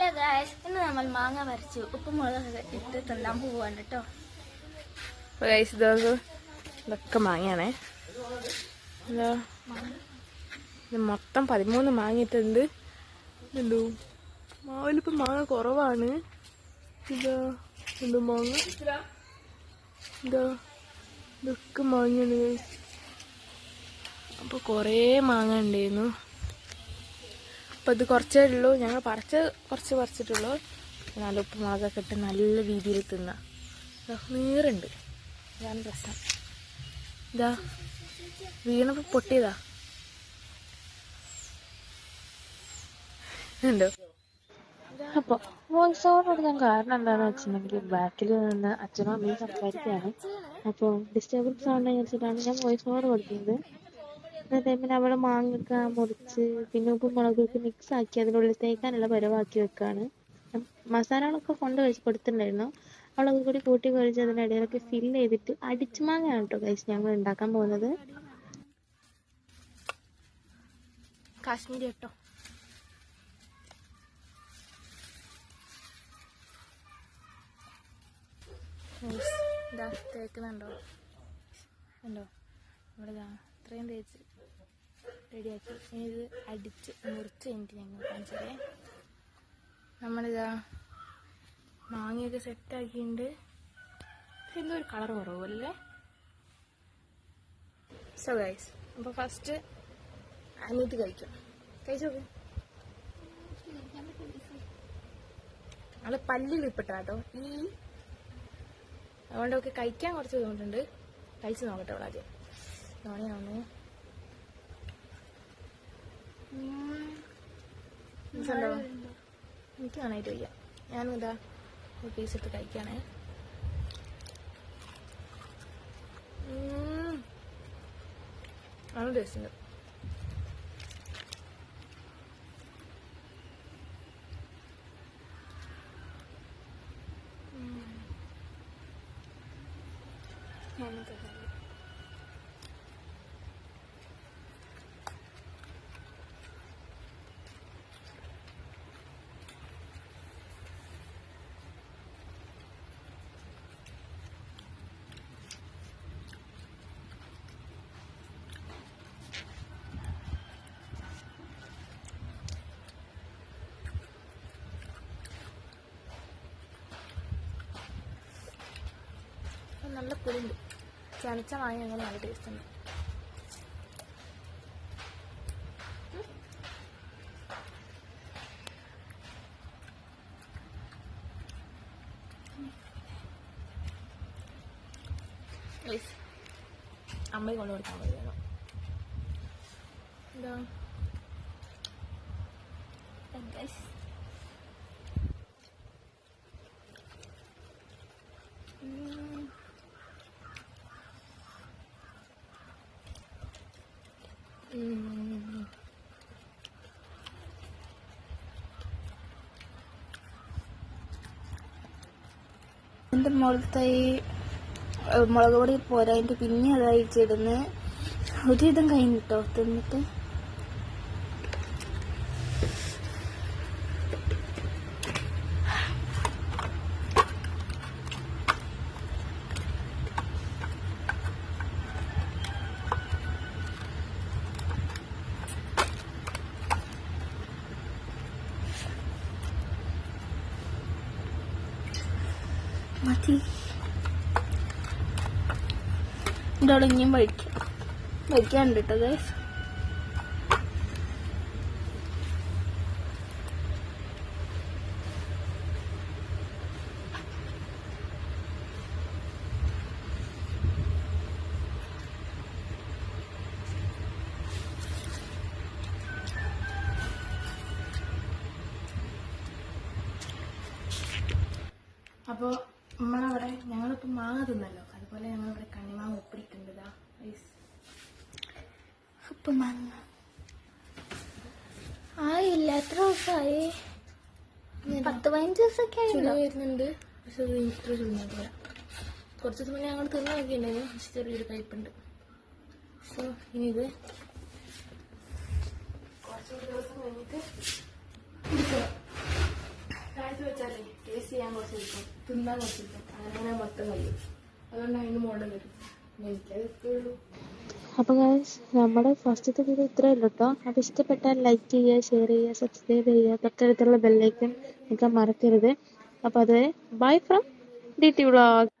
ഇന്ന് നമ്മൾ മാങ്ങ വരച്ചു ഉപ്പും മുളക് ഇട്ട് തിന്നാൻ പോവാണ് കേട്ടോ. ഇതൊക്കെ മാങ്ങയാണേ. ഇത് മൊത്തം 13 മാങ്ങിയിട്ടുണ്ട്. എന്തോ മാവിലിപ്പം മാങ്ങ കുറവാണ്. ഇതാ എന്തോ മാങ്ങ, ഇതാ ഇതൊക്കെ മാങ്ങയാണ്. അപ്പോൾ കുറേ മാങ്ങ ഉണ്ടായിരുന്നു. അപ്പം ഇത് കുറച്ചേ ഉള്ളൂ. ഞങ്ങൾ കുറച്ച് പറിച്ചിട്ടുള്ളൂ. നല്ല ഉപ്പ് മുളകൊക്കെ ഇട്ട് നല്ല രീതിയിൽ തിന്നാം. നീറുണ്ട്, ഇതാണ് പ്രശ്നം. ഇതാ വീണപ്പോൾ പൊട്ടിയതാ ഉണ്ടോ. അപ്പോൾ വോയിസ് ഓവർ കൊടുക്കാൻ കാരണം എന്താണെന്ന് വെച്ചിട്ടുണ്ടെങ്കിൽ ബാക്കിൽ നിന്ന് അച്ഛനും അമ്മയും സംസാരിക്കുകയാണ്. അപ്പോൾ ഡിസ്റ്റർബൻസ് ആണെന്ന് വെച്ചിട്ടാണ് ഞാൻ വോയിസ് ഓവർ കൊടുക്കുന്നത്. അതേ ടൈമിൽ അവിടെ മാങ്ങയൊക്കെ മുറിച്ച് പിന്നെ ഉപ്പും മുളകൊക്കെ മിക്സ് ആക്കി അതിനുള്ളിൽ തേക്കാനുള്ള പരുവാക്കി വെക്കുകയാണ്. മസാലകളൊക്കെ കൊണ്ട് വെച്ച് കൊടുത്തിട്ടുണ്ടായിരുന്നു. അവളൊക്കെ കൂടി കൂട്ടി കുഴച്ച് അതിനിടയിലൊക്കെ ഫില്ല് ചെയ്തിട്ട് അടിച്ചു മാങ്ങയാണ് കേട്ടോ ഗൈസ് ഞങ്ങൾ ഉണ്ടാക്കാൻ പോകുന്നത്. കാശ്മീരി കേട്ടോ. ഇതാ തേക്കുന്നുണ്ടോ ഉണ്ടോ ഇവിടെ ഇത്രയും തേച്ച് റെഡിയാക്കി. ഇനി ഇത് അടിച്ച് മുറിച്ച് കഴിഞ്ഞിട്ട് ഞങ്ങൾ കാണിച്ചേ. നമ്മളിതാ മാങ്ങയൊക്കെ സെറ്റാക്കിയിട്ടുണ്ട്. എന്തോ ഒരു കളർ കുറവല്ലേ. സോ ഗൈസ് അപ്പോൾ ഫസ്റ്റ് അനിയത്തി കഴിക്കും. കഴിച്ചു നോക്ക്. അവള് പല്ലിൽ ഇപ്പിട്ടാട്ടോ അതുകൊണ്ടൊക്കെ കഴിക്കാൻ കുറച്ച് ബുദ്ധിമുട്ടുണ്ട്. കഴിച്ച് നോക്കട്ടെ അവളാദ്യം. നോണിയാവുന്നു എനിക്ക് നന്നായിട്ട് വയ്യ. ഞാനും ഇതാ ഒരു പീസ് ഇട്ട് കഴിക്കുകയാണേ. നല്ല ടേസ്റ്റ് ഉണ്ട്. നല്ല പുളിയുണ്ട്. ചനച്ച മാങ്ങ അങ്ങനെ നല്ല ടേസ്റ്റ് ഉണ്ട്. അമ്മയെ കൊണ്ടു കൊടുക്കാൻ മതി വേണം. എന്താ എൻ്റെ മുളക് മുളക് പൊടി പോരായിട്ട് പിന്നെ അത് അയച്ചിടുന്ന് ഒരുവിധം കഴിഞ്ഞിട്ടോ തിന്നിട്ട്. മതി ഇതോടെ ഇനിയും വയ്ക്കാനുണ്ട് കേട്ടോ ഗൈസ്. അപ്പോൾ നമ്മളവിടെ ഞങ്ങളിപ്പോൾ മാങ്ങ തിന്നല്ലോ, അതുപോലെ ഞങ്ങളിവിടെ കണ്ണിമാങ്ങ ഉപ്പിടിട്ടുണ്ട്. ഉപ്പ് മാങ്ങ ആയില്ല, എത്ര ദിവസമായി? 10-15 ദിവസമൊക്കെ വരുന്നുണ്ട്. പക്ഷെ ഇത്ര ചുരുങ്ങിയിട്ടില്ല. കുറച്ച് ദിവസം മുന്നേ ഞങ്ങൾ തിന്നു നോക്കിയിട്ടുണ്ടായിരുന്നു. പക്ഷെ ചെറിയൊരു കയ്പുണ്ട്. സോ ഇനി ഇത് കുറച്ച് ദിവസം കഴിഞ്ഞിട്ട് എടുക്കുക. വെച്ചാലേ ടേസ്റ്റ് ചെയ്യാൻ കുറച്ച് കിട്ടും, തിന്നാൻ കുറച്ച് കിട്ടും, അങ്ങനെ മൊത്തം കഴിയും. അതുകൊണ്ട് അതിന് മോഡൽ വരും. എനിക്കത് ഇപ്പോഴുള്ളൂ. അപ്പോൾ ഗൈസ് നമ്മുടെ ഫസ്റ്റത്തെ വീഡിയോ ഇത്രയേ ഉള്ളൂ കേട്ടോ. അപ്പോൾ ഇഷ്ടപ്പെട്ടാൽ ലൈക്ക് ചെയ്യുക, ഷെയർ ചെയ്യുക, സബ്സ്ക്രൈബ് ചെയ്യുക, തൊട്ടടുത്തുള്ള ബെല്ലൈക്കൺ നിൽക്കാൻ മറക്കരുത്. അപ്പോൾ അത് ബൈ ഫ്രം DT വ്ളോഗ്.